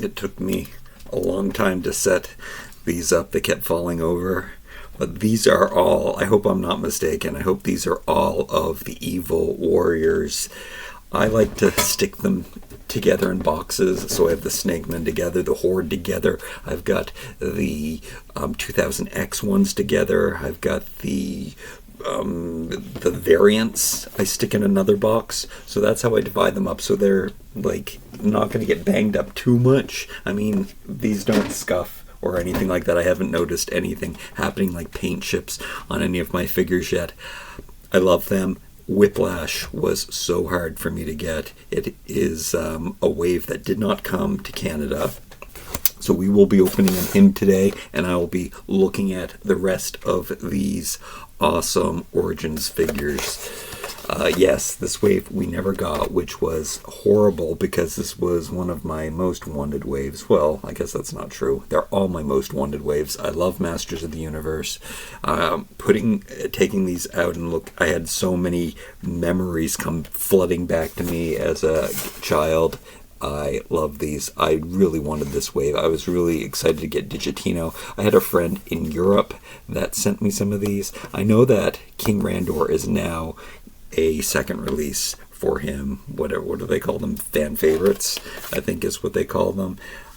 It took me a long time to set these up. They kept falling over. But these are all, I hope I'm not mistaken, I hope these are all of the Evil Warriors. I like to stick them together in boxes, so I have the Snakemen together, the Horde together. I've got the 2000X ones together. I've got the variants I stick in another box. So that's how I divide them up, so they're like not going to get banged up too much. I mean, these don't scuff or anything like that. I haven't noticed anything happening like paint chips on any of my figures yet. I love them. Whiplash was so hard for me to get. It is a wave that did not come to Canada. So we will be opening him today, and I will be looking at the rest of these awesome Origins figures. Yes, this wave we never got, which was horrible because this was one of my most wanted waves. Well, I guess that's not true. They're all my most wanted waves. I love Masters of the Universe. Taking these out and look, I had so many memories come flooding back to me as a child. I love these. I really wanted this wave. I was really excited to get Digitino. I had a friend in Europe that sent me some of these. I know that King Randor is now a second release for him. What do they call them? Fan favorites, I think is what they call them.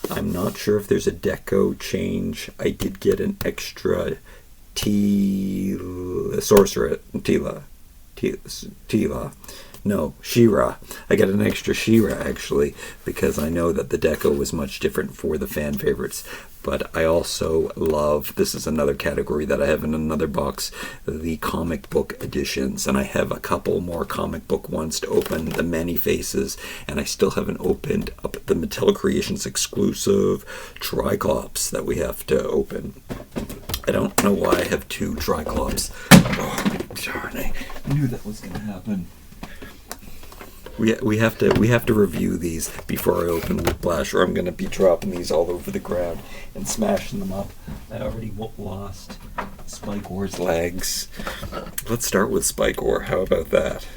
I'm not sure if there's a deco change. I did get an extra Sorcerer Tila. No, She-Ra. I got an extra She-Ra, actually, because I know that the deco was much different for the fan favorites. But I also love, this is another category that I have in another box, the comic book editions. And I have a couple more comic book ones to open, the Many Faces, and I still haven't opened up the Mattel Creations exclusive Tri-Klops that we have to open. I don't know why I have two Tri-Klops. Oh, darn it. I knew that was going to happen. We have to review these before I open Whiplash, or I'm going to be dropping these all over the ground and smashing them up. I already lost Stinkor legs. Let's start with Stinkor. How about that?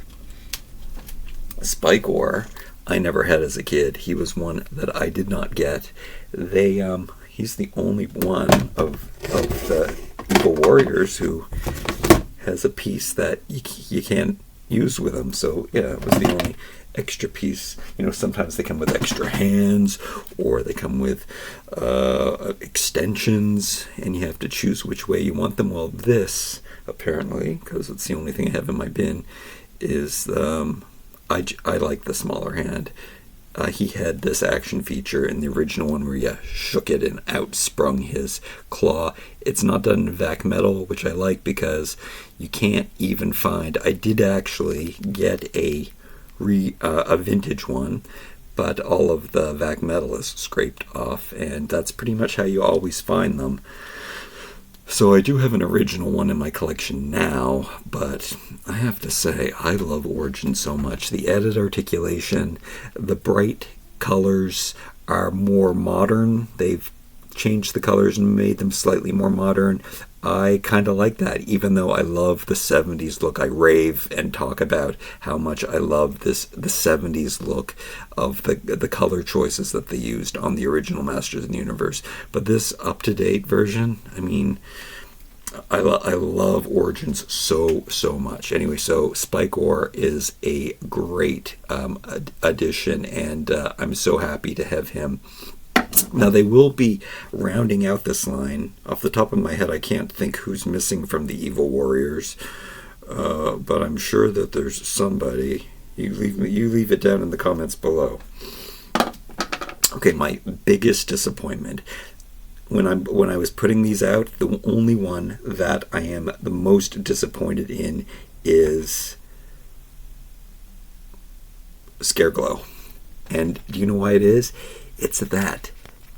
Stinkor, I never had as a kid. He was one that I did not get. He's the only one of the Evil Warriors who has a piece that you can't use with them. So yeah, it was the only extra piece. You know, sometimes they come with extra hands, or they come with extensions, and you have to choose which way you want them. Well, this, apparently, because it's the only thing I have in my bin, is I like the smaller hand. He had this action feature in the original one where you shook it and out sprung his claw. It's not done in vac metal, which I like because you can't even find. I did actually get a vintage one, but all of the vac metal is scraped off, and that's pretty much how you always find them. So I do have an original one in my collection now, but I have to say, I love Origins so much. The added articulation, the bright colors are more modern. They've changed the colors and made them slightly more modern. I kind of like that, even though I love the 70s look. I rave and talk about how much I love the 70s look of the color choices that they used on the original Masters of the Universe. But this up-to-date version, I mean, I love Origins so much. Anyway, so Stinkor is a great addition, and I'm so happy to have him. Now, they will be rounding out this line. Off the top of my head, I can't think who's missing from the Evil Warriors, but I'm sure that there's somebody. You leave it down in the comments below. Okay, my biggest disappointment. When I was putting these out, the only one that I am the most disappointed in is Scareglow. And do you know why it is? It's that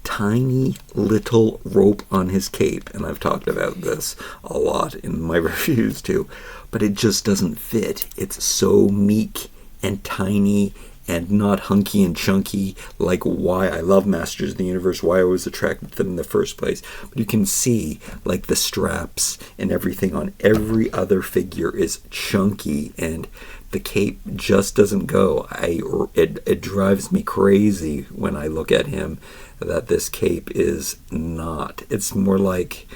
tiny little rope on his cape, and I've talked about this a lot in my reviews too, but it just doesn't fit. It's so meek and tiny and not hunky and chunky, like why I love Masters of the Universe, why I was attracted to them in the first place. But you can see, like, the straps and everything on every other figure is chunky, and the cape just doesn't go. It drives me crazy when I look at him that this cape is not. It's more like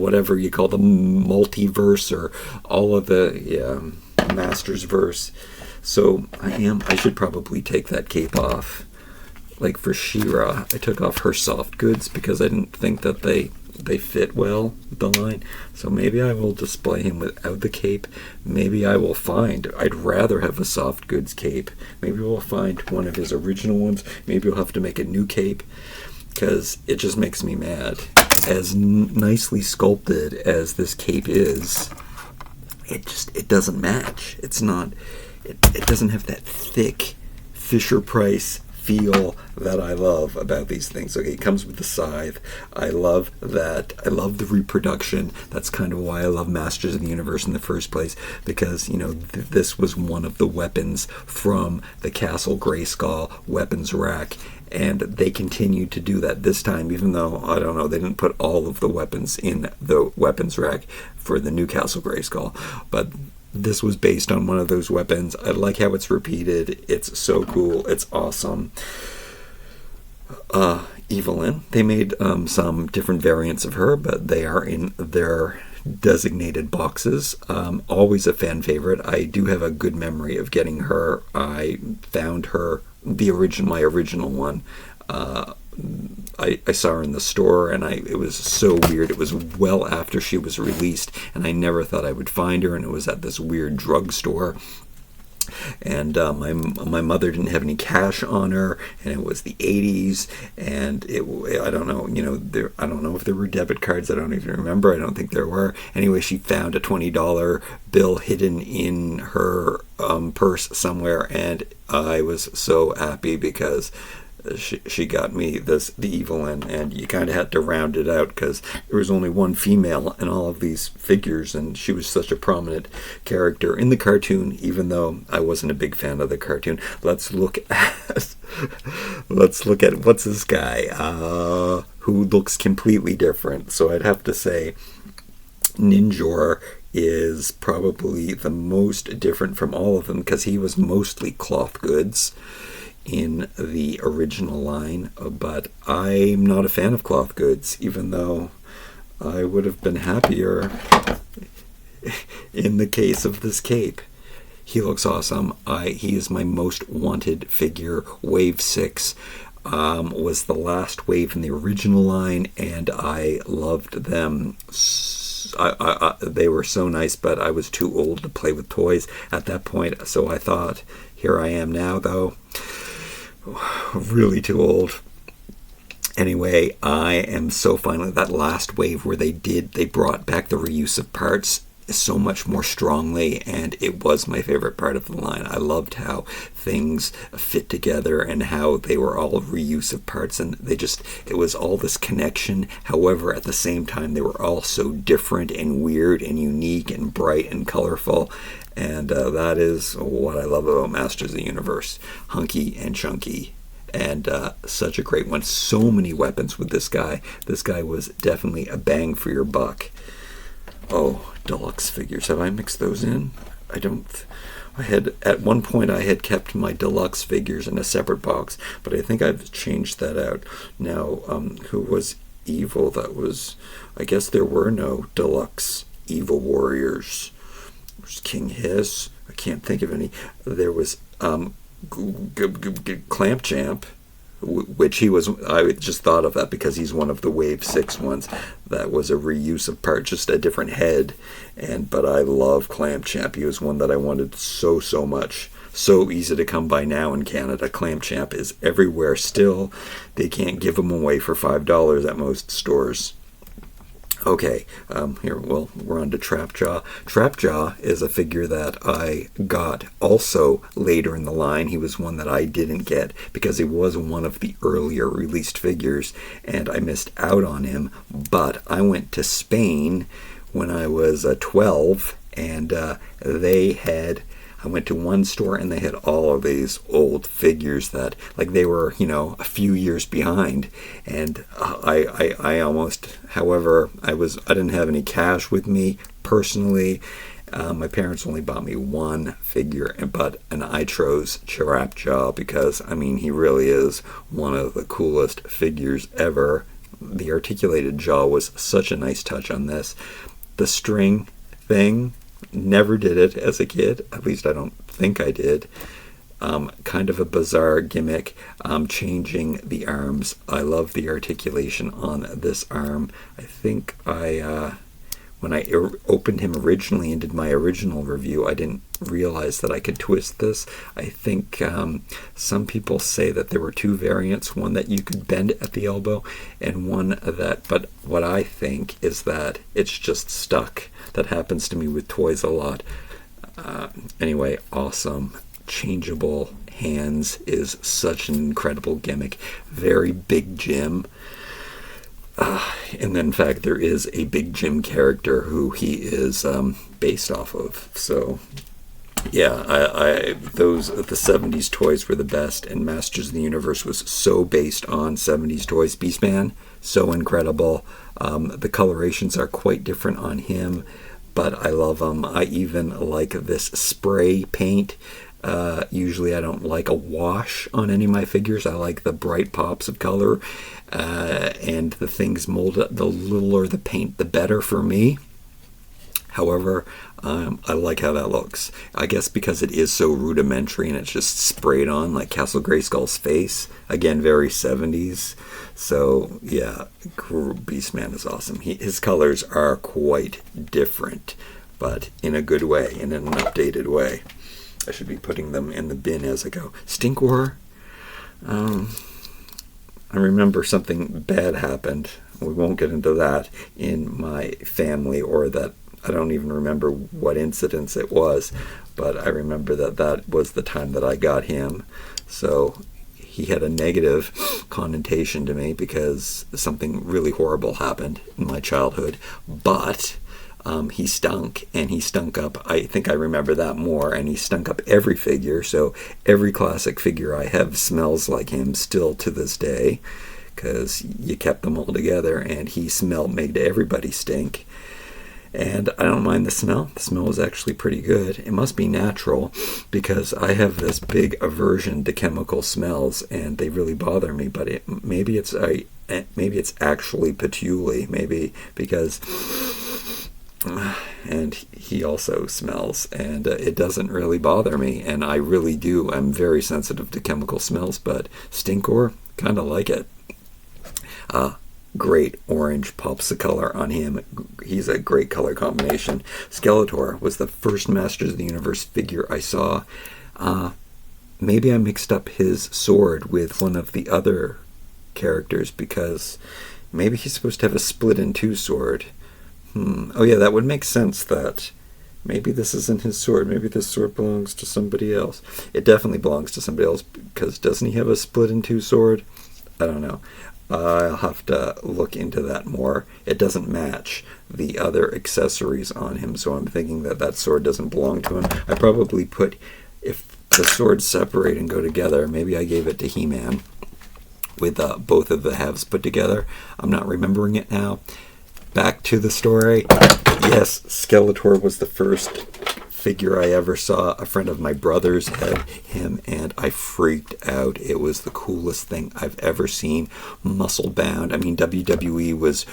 whatever you call the multiverse or all of the Masters verse. So I should probably take that cape off. Like for She-Ra, I took off her soft goods because I didn't think that they fit well with the line. So maybe I will display him without the cape. Maybe I'd rather have a soft goods cape. Maybe we'll find one of his original ones. Maybe we'll have to make a new cape, because it just makes me mad. As nicely sculpted as this cape is, it doesn't match. It doesn't have that thick Fisher-Price feel that I love about these things. Okay, it comes with the scythe. I love that. I love the reproduction. That's kind of why I love Masters of the Universe in the first place, because, this was one of the weapons from the Castle Grayskull weapons rack, and they continued to do that this time, even though, I don't know, they didn't put all of the weapons in the weapons rack for the new Castle Grayskull, but this was based on one of those weapons. I like how it's repeated. It's so cool. It's awesome. Evelyn, they made some different variants of her, but they are in their designated boxes. Always a fan favorite. I do have a good memory of getting her. I found her, my original one. I saw her in the store, and it was so weird. It was well after she was released, and I never thought I would find her, and it was at this weird drugstore. And my mother didn't have any cash on her, and it was the 80s, and I don't know, I don't know if there were debit cards. I don't even remember. I don't think there were. Anyway, she found a $20 bill hidden in her purse somewhere, and I was so happy because she got me the Evelyn, and you kind of had to round it out because there was only one female in all of these figures, and she was such a prominent character in the cartoon, even though I wasn't a big fan of the cartoon. Let's look at what's this guy who looks completely different. So I'd have to say Ninjor is probably the most different from all of them, because he was mostly cloth goods in the original line, but I'm not a fan of cloth goods, even though I would have been happier in the case of this cape. He looks awesome. He is my most wanted figure. Wave 6 was the last wave in the original line, and I loved them. They were so nice, but I was too old to play with toys at that point, so I thought, here I am now, though. Really too old. Anyway, I am so finally that last wave where they brought back the reuse of parts so much more strongly, and it was my favorite part of the line. I loved how things fit together and how they were all reuse of parts, and it was all this connection. However, at the same time, they were all so different and weird and unique and bright and colorful. And that is what I love about Masters of the Universe. Hunky and chunky. And such a great one. So many weapons with this guy. This guy was definitely a bang for your buck. Oh, deluxe figures. Have I mixed those in? At one point I had kept my deluxe figures in a separate box, but I think I've changed that out. Now, who was evil? I guess there were no deluxe evil warriors. There's King Hiss. I can't think of any. There was Clamp Champ, which he was. I just thought of that because he's one of the Wave 6 ones. That was a reuse of part, just a different head. But I love Clamp Champ. He was one that I wanted so much. So easy to come by now in Canada. Clamp Champ is everywhere still. They can't give them away for $5 at most stores. Okay, we're on to Trapjaw. Trapjaw is a figure that I got also later in the line. He was one that I didn't get because he was one of the earlier released figures, and I missed out on him. But I went to Spain when I was 12, and I went to one store and they had all of these old figures that, like, they were, a few years behind. And I almost, however, I didn't have any cash with me personally. My parents only bought me one figure, and I chose Chirapjaw because, he really is one of the coolest figures ever. The articulated jaw was such a nice touch on this. The string thing, never did it as a kid. At least I don't think I did. Kind of a bizarre gimmick. Changing the arms. I love the articulation on this arm. I think when I opened him originally and did my original review, I didn't realize that I could twist this. I think some people say that there were two variants, one that you could bend at the elbow and one but what I think is that it's just stuck. That happens to me with toys a lot. Anyway, awesome. Changeable hands is such an incredible gimmick. Very Big Jim. And then, in fact, there is a Big Jim character who he is based off of. So, yeah, the 70s toys were the best, and Masters of the Universe was so based on 70s toys. Beastman, so incredible. The colorations are quite different on him, but I love them. I even like this spray paint. Usually I don't like a wash on any of my figures. I like the bright pops of color, and the things molded, the littler the paint, the better for me. However, I like how that looks. I guess because it is so rudimentary and it's just sprayed on like Castle Grayskull's face. Again, very 70s. So, yeah, Beastman is awesome. His colors are quite different, but in a good way, in an updated way. I should be putting them in the bin as I go. Stinkor. I remember something bad happened. We won't get into that in my family, or that I don't even remember what incidents it was, but I remember that was the time that I got him. So he had a negative connotation to me because something really horrible happened in my childhood. But he stunk, and he stunk up, I think I remember that more, and he stunk up every figure, so every classic figure I have smells like him still to this day, because you kept them all together, and he made everybody stink. And I don't mind the smell. The smell is actually pretty good. It must be natural, because I have this big aversion to chemical smells, and they really bother me, but maybe it's actually patchouli, maybe, because... and he also smells, and it doesn't really bother me, and I really do. I'm very sensitive to chemical smells, but Stinkor, kind of like it. Great orange pops of color on him. He's a great color combination. Skeletor was the first Masters of the Universe figure I saw. Maybe I mixed up his sword with one of the other characters, because maybe he's supposed to have a split in two sword. Oh yeah, that would make sense that maybe this isn't his sword. Maybe this sword belongs to somebody else. It definitely belongs to somebody else, because doesn't he have a split in two sword? I don't know. I'll have to look into that more. It doesn't match the other accessories on him, so I'm thinking that sword doesn't belong to him. I probably if the swords separate and go together, maybe I gave it to He-Man with both of the halves put together. I'm not remembering it now. Back to the story. Yes, Skeletor was the first figure I ever saw. A friend of my brother's had him, and I freaked out. It was the coolest thing I've ever seen. Muscle bound. WWE it was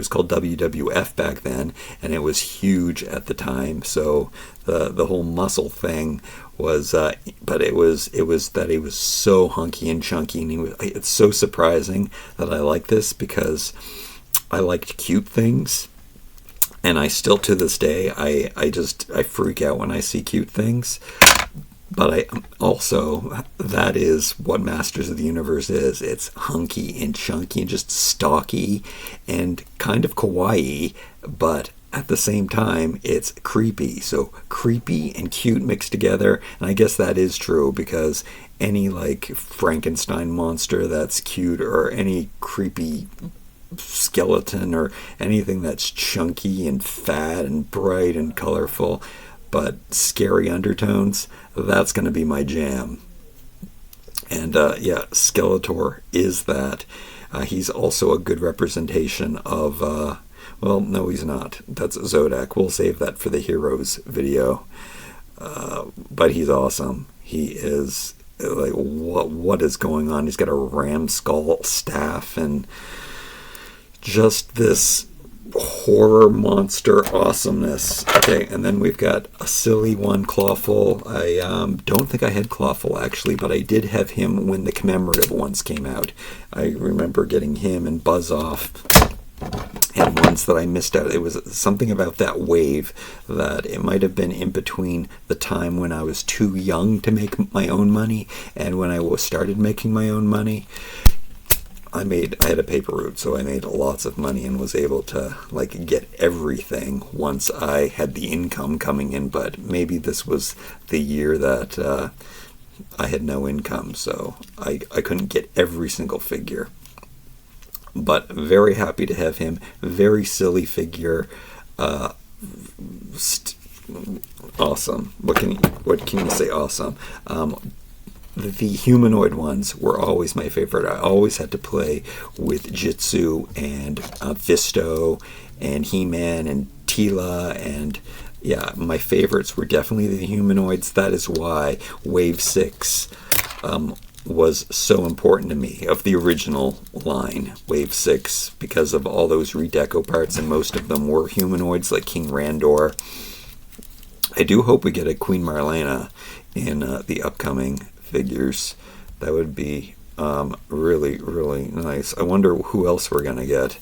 called WWF back then, and it was huge at the time. So the whole muscle thing was, but it was that he was so hunky and chunky, and it's so surprising that I like this, because I liked cute things, and I still to this day I freak out when I see cute things. But that is what Masters of the Universe is. It's hunky and chunky and just stocky and kind of kawaii, but at the same time it's creepy. So creepy and cute mixed together, and I guess that is true, because any like Frankenstein monster that's cute, or any creepy skeleton or anything that's chunky and fat and bright and colorful, but scary undertones, that's going to be my jam. And yeah, Skeletor is that. He's also a good representation of, well, no, he's not. That's Zodak. We'll save that for the Heroes video. But he's awesome. He is, like, what is going on? He's got a ram skull staff and just this horror monster awesomeness. Okay, and then we've got a silly one, Clawful. I don't think I had Clawful actually, but I did have him when the commemorative ones came out. I remember getting him and Buzz Off, and ones that I missed out. It was something about that wave that it might have been in between the time when I was too young to make my own money and when I started making my own money. I had a paper route, so I made lots of money and was able to, like, get everything once I had the income coming in. But maybe this was the year that I had no income, so I couldn't get every single figure. But very happy to have him. Very silly figure. Awesome. What can you say? Awesome. The humanoid ones were always my favorite. I always had to play with Jitsu and Fisto and He-Man and Tila, and yeah, my favorites were definitely the humanoids. That is why Wave 6 was so important to me, of the original line, Wave 6, because of all those redeco parts, and most of them were humanoids, like King Randor. I do hope we get a Queen Marlena in the upcoming figures. That would be really, really nice. I wonder who else we're going to get.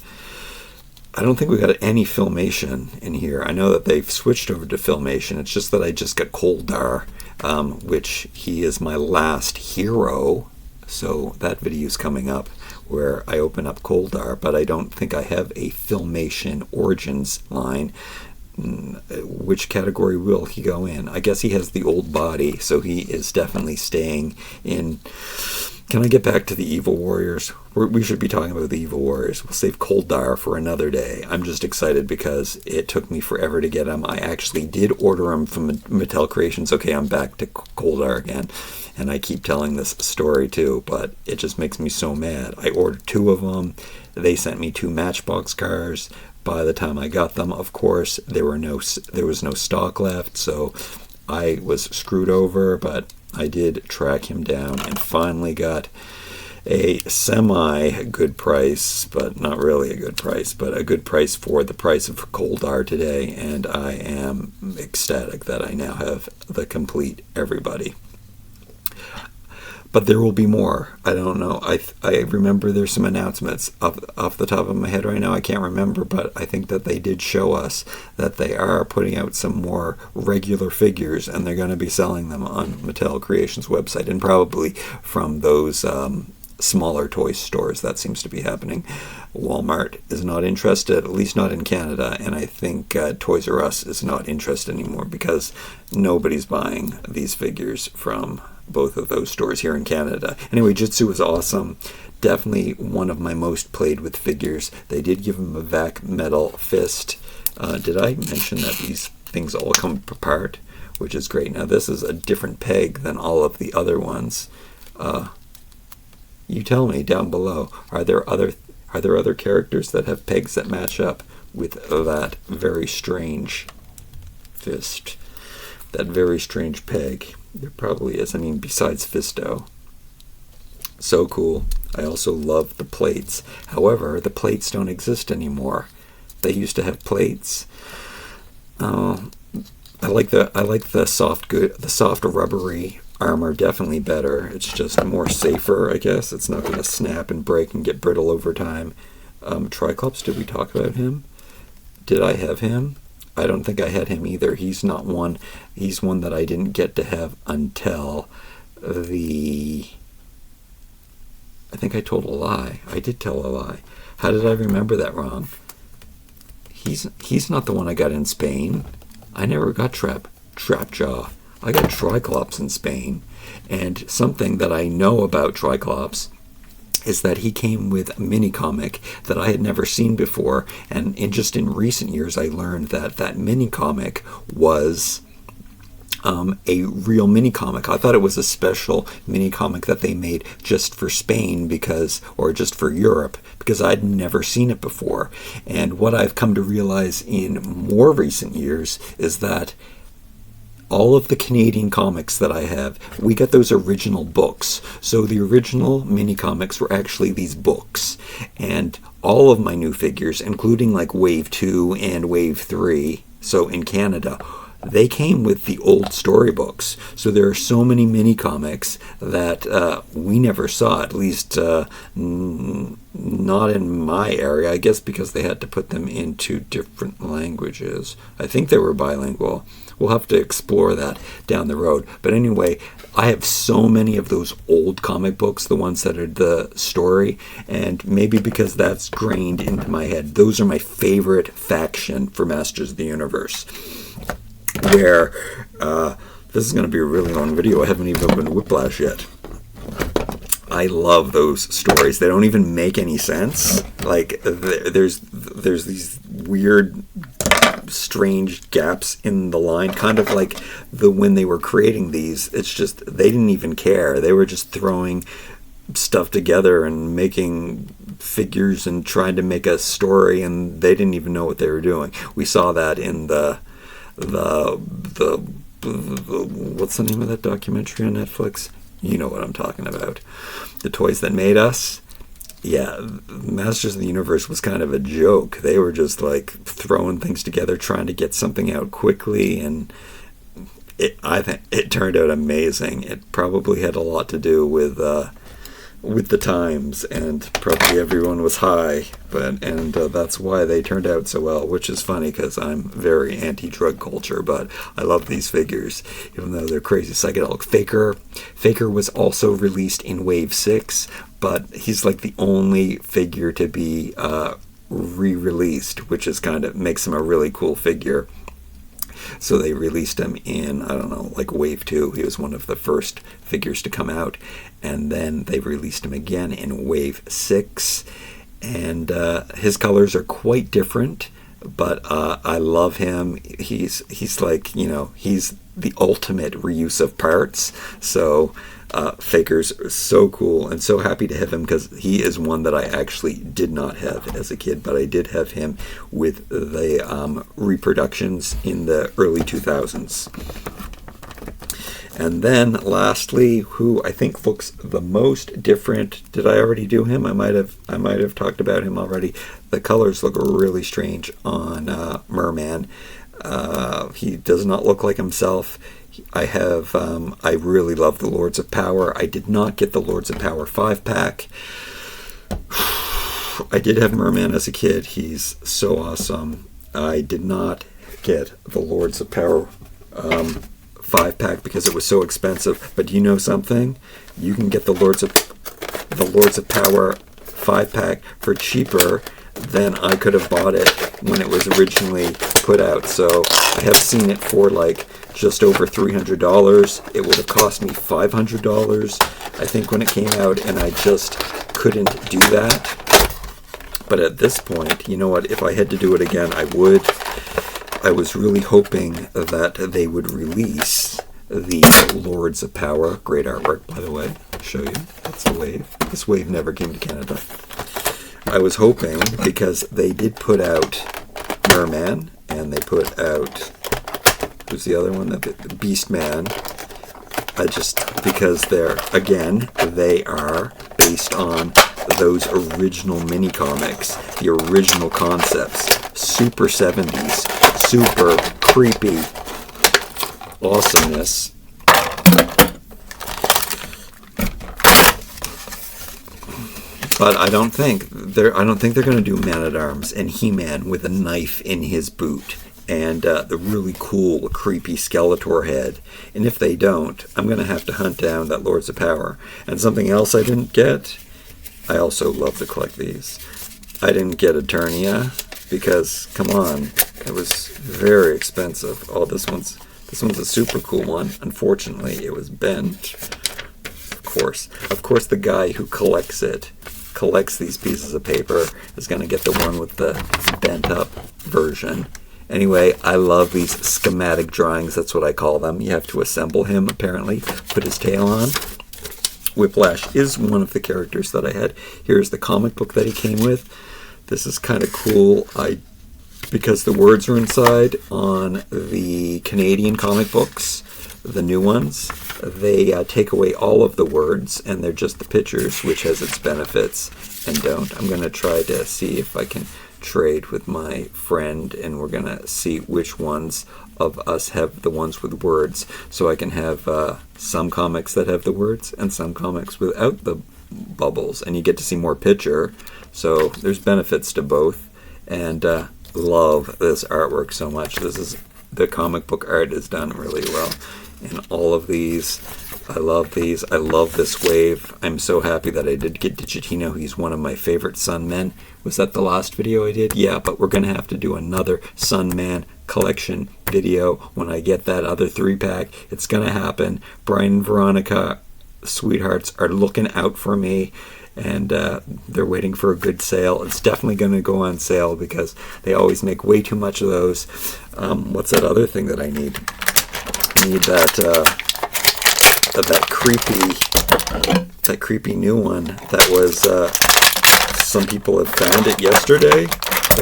I don't think we got any Filmation in here. I know that they've switched over to Filmation. It's just that I just got Koldar, which he is my last hero. So that video is coming up where I open up Koldar, but I don't think I have a Filmation Origins line. Which category will he go in? I guess he has the old body, so he is definitely staying in. Can I get back to the Evil Warriors? We should be talking about the Evil Warriors. We'll save Koldar for another day. I'm just excited because it took me forever to get him. I actually did order him from Mattel Creations. Okay, I'm back to Koldar again, and I keep telling this story too, but it just makes me so mad. I ordered 2 of them. They sent me 2 Matchbox cars. By the time I got them, of course, there was no stock left, so I was screwed over, but I did track him down and finally got a semi-good price, but not really a good price, but a good price for the price of Koldar today, and I am ecstatic that I now have the complete everybody. But there will be more. I don't know. I remember there's some announcements off the top of my head right now. I can't remember, but I think that they did show us that they are putting out some more regular figures, and they're going to be selling them on Mattel Creations website, and probably from those smaller toy stores. That seems to be happening. Walmart is not interested, at least not in Canada, and I think Toys R Us is not interested anymore because nobody's buying these figures from both of those stores here in Canada. Anyway, Jitsu is awesome. Definitely one of my most played with figures. They did give him a vac metal fist. Did I mention that these things all come apart, which is great. Now this is a different peg than all of the other ones. You tell me down below. Are there other characters that have pegs that match up with that very strange fist? That very strange peg. There probably is. I mean, besides Fisto. So cool. I also love the plates. However, the plates don't exist anymore. They used to have plates. I like the soft rubbery armor definitely better. It's just more safer, I guess. It's not going to snap and break and get brittle over time. Tri-Klops, did we talk about him? Did I have him? I don't think I had him either. He's not one. He's one that I didn't get to have until the... I think I told a lie. I did tell a lie. How did I remember that wrong? He's not the one I got in Spain. I never got Trapjaw. I got Tri-Klops in Spain. And something that I know about Tri-Klops is that he came with a mini comic that I had never seen before, and just in recent years I learned that that mini comic was a real mini comic. I thought it was a special mini comic that they made just for Spain or just for Europe, because I'd never seen it before. And what I've come to realize in more recent years is that all of the Canadian comics that I have, we got those original books. So the original mini comics were actually these books. And all of my new figures, including like Wave 2 and Wave 3, so in Canada, they came with the old storybooks. So there are so many mini comics that we never saw, at least not in my area, I guess because they had to put them into different languages. I think they were bilingual. We'll have to explore that down the road. But anyway, I have so many of those old comic books, the ones that are the story, and maybe because that's grained into my head, those are my favorite faction for Masters of the Universe. Where this is going to be a really long video. I haven't even opened Whiplash yet. I love those stories. They don't even make any sense. Like there's these weird, strange gaps in the line, kind of like when they were creating these. It's just they didn't even care. They were just throwing stuff together and making figures and trying to make a story, and they didn't even know what they were doing. We saw that in the what's the name of that documentary on Netflix? You know what I'm talking about. The Toys That Made Us. Yeah, Masters of the Universe was kind of a joke. They were just like throwing things together, trying to get something out quickly, and I think it turned out amazing. It probably had a lot to do with the times, and probably everyone was high, and that's why they turned out so well, which is funny because I'm very anti-drug culture, but I love these figures, even though they're crazy psychedelic. Faker was also released in Wave 6, but he's like the only figure to be re-released, which is kind of makes him a really cool figure. So they released him in, I don't know, like Wave 2. He was one of the first figures to come out. And then they released him again in Wave 6. And his colors are quite different, but I love him. He's like, you know, he's the ultimate reuse of parts. So Faker's so cool, and so happy to have him because he is one that I actually did not have as a kid, but I did have him with the reproductions in the early 2000s. And then lastly, who I think looks the most different, did I already do him? I might have talked about him already. The colors look really strange on Merman. He does not look like himself. I really love the Lords of Power. I did not get the Lords of Power 5-pack. I did have Merman as a kid. He's so awesome. I did not get the Lords of Power 5-pack because it was so expensive. But do you know something? You can get the Lords of Power 5-pack for cheaper than I could have bought it when it was originally put out. So I have seen it for like just over $300. It would have cost me $500, I think, when it came out, and I just couldn't do that. But at this point, you know what? If I had to do it again, I would. I was really hoping that they would release the Lords of Power. Great artwork, by the way. I'll show you. That's the wave. This wave never came to Canada. I was hoping, because they did put out Merman, and they put out, who's the other one? The Beastman. Because they are based on those original mini comics, the original concepts, super 70s, super creepy awesomeness. But I don't think they're going to do Man-at-Arms and He-Man with a knife in his boot and the really cool, creepy Skeletor head. And if they don't, I'm going to have to hunt down that Lords of Power. And something else I didn't get, I also love to collect these. I didn't get Eternia because, come on, it was very expensive. Oh, this one's a super cool one. Unfortunately, it was bent. Of course, the guy who collects it collects these pieces of paper is going to get the one with the bent up version. Anyway, I love these schematic drawings. That's what I call them. You have to assemble him, apparently, put his tail on. Whiplash is one of the characters that I had. Here's the comic book that he came with. This is kind of cool. Because the words are inside on the Canadian comic books, the new ones, they take away all of the words and they're just the pictures, which has its benefits and don't. I'm going to try to see if I can trade with my friend, and we're going to see which ones of us have the ones with words, so I can have some comics that have the words and some comics without the bubbles, and you get to see more picture, so there's benefits to both. And love this artwork so much. The comic book art is done really well, and all of these, I love these. I love this wave. I'm so happy that I did get Digitino. He's one of my favorite Sun Men. Was that the last video I did? Yeah, but we're gonna have to do another Sun Man collection video when I get that other 3-pack. It's gonna happen. Brian and Veronica, sweethearts, are looking out for me, and they're waiting for a good sale. It's definitely going to go on sale because they always make way too much of those. What's that other thing that I need? I need that creepy new one that was, some people have found it yesterday,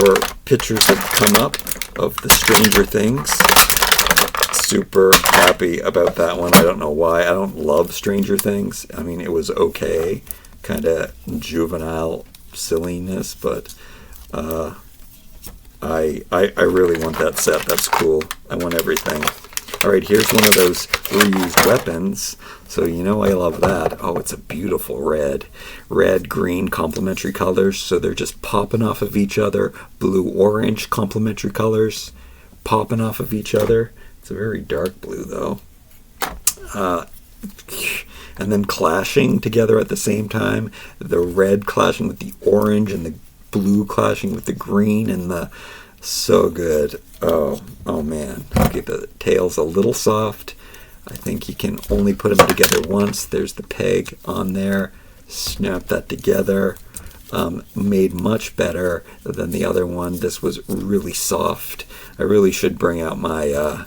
or pictures have come up of the Stranger Things. Super happy about that one. I don't know why. I don't love Stranger Things. I mean, it was okay, kind of juvenile silliness, but I really want that set. That's cool. I want everything. All right, here's one of those reused weapons. So you know I love that. Oh, it's a beautiful red. Red, green, complementary colors. So they're just popping off of each other. Blue, orange, complementary colors popping off of each other. It's a very dark blue, though. And then clashing together at the same time. The red clashing with the orange and the blue clashing with the green, and the... So good. Oh man. Okay, the tail's a little soft. I think you can only put them together once. There's the peg on there. Snap that together. Made much better than the other one. This was really soft. I really should bring out my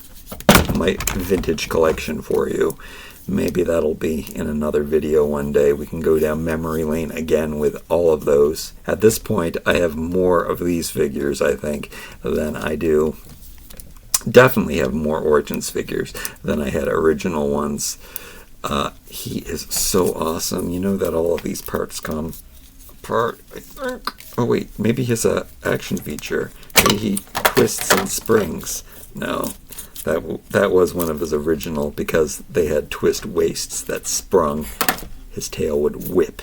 my vintage collection for you. Maybe that'll be in another video one day. We can go down memory lane again with all of those. At this point, I have more of these figures, I think, than I do. Definitely have more Origins figures than I had original ones. He is so awesome. You know that all of these parts come apart, I think. Oh wait, maybe he has a action feature. Maybe he twists and springs. No. That was one of his original, because they had twist waists that sprung. His tail would whip.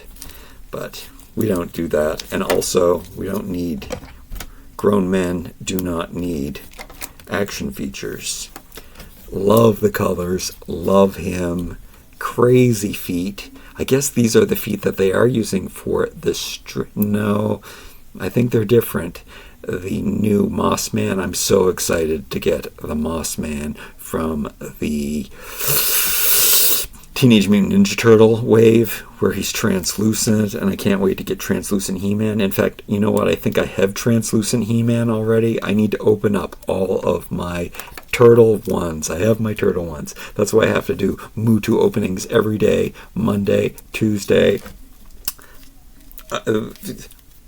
But we don't do that. And also, we don't need... Grown men do not need action features. Love the colors. Love him. Crazy feet. I guess these are the feet that they are using for the... No, I think they're different. The new Moss Man. I'm so excited to get the Moss Man from the Teenage Mutant Ninja Turtle wave, where he's translucent, and I can't wait to get translucent He-Man. In fact, you know what? I think I have translucent He-Man already. I need to open up all of my turtle ones. I have my turtle ones. That's why I have to do MOTU openings every day, Monday, Tuesday.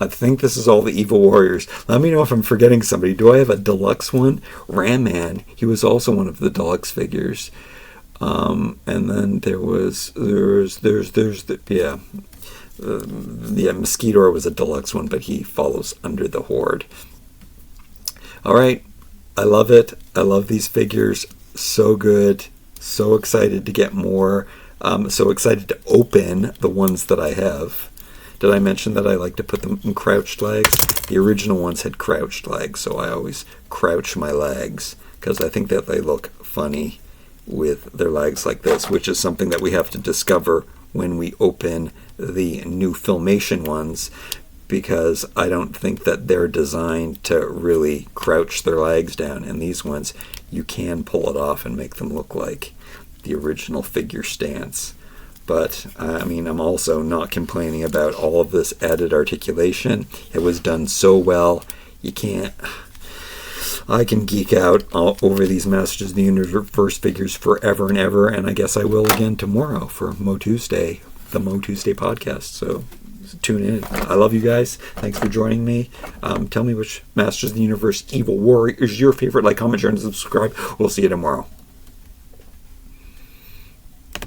I think this is all the Evil Warriors. Let me know if I'm forgetting somebody. Do I have a deluxe one? Ram Man. He was also one of the deluxe figures. And then Mosquitor was a deluxe one, but he follows under the Horde. All right. I love it. I love these figures. So good. So excited to get more. So excited to open the ones that I have. Did I mention that I like to put them in crouched legs? The original ones had crouched legs, so I always crouch my legs because I think that they look funny with their legs like this, which is something that we have to discover when we open the new Filmation ones, because I don't think that they're designed to really crouch their legs down. And these ones, you can pull it off and make them look like the original figure stance. But, I mean, I'm also not complaining about all of this added articulation. It was done so well. You can't... I can geek out over these Masters of the Universe figures forever and ever, and I guess I will again tomorrow for MOTUsday, the MOTUsday podcast. So tune in. I love you guys. Thanks for joining me. Tell me which Masters of the Universe Evil Warrior is your favorite. Like, comment, share, and subscribe. We'll see you tomorrow.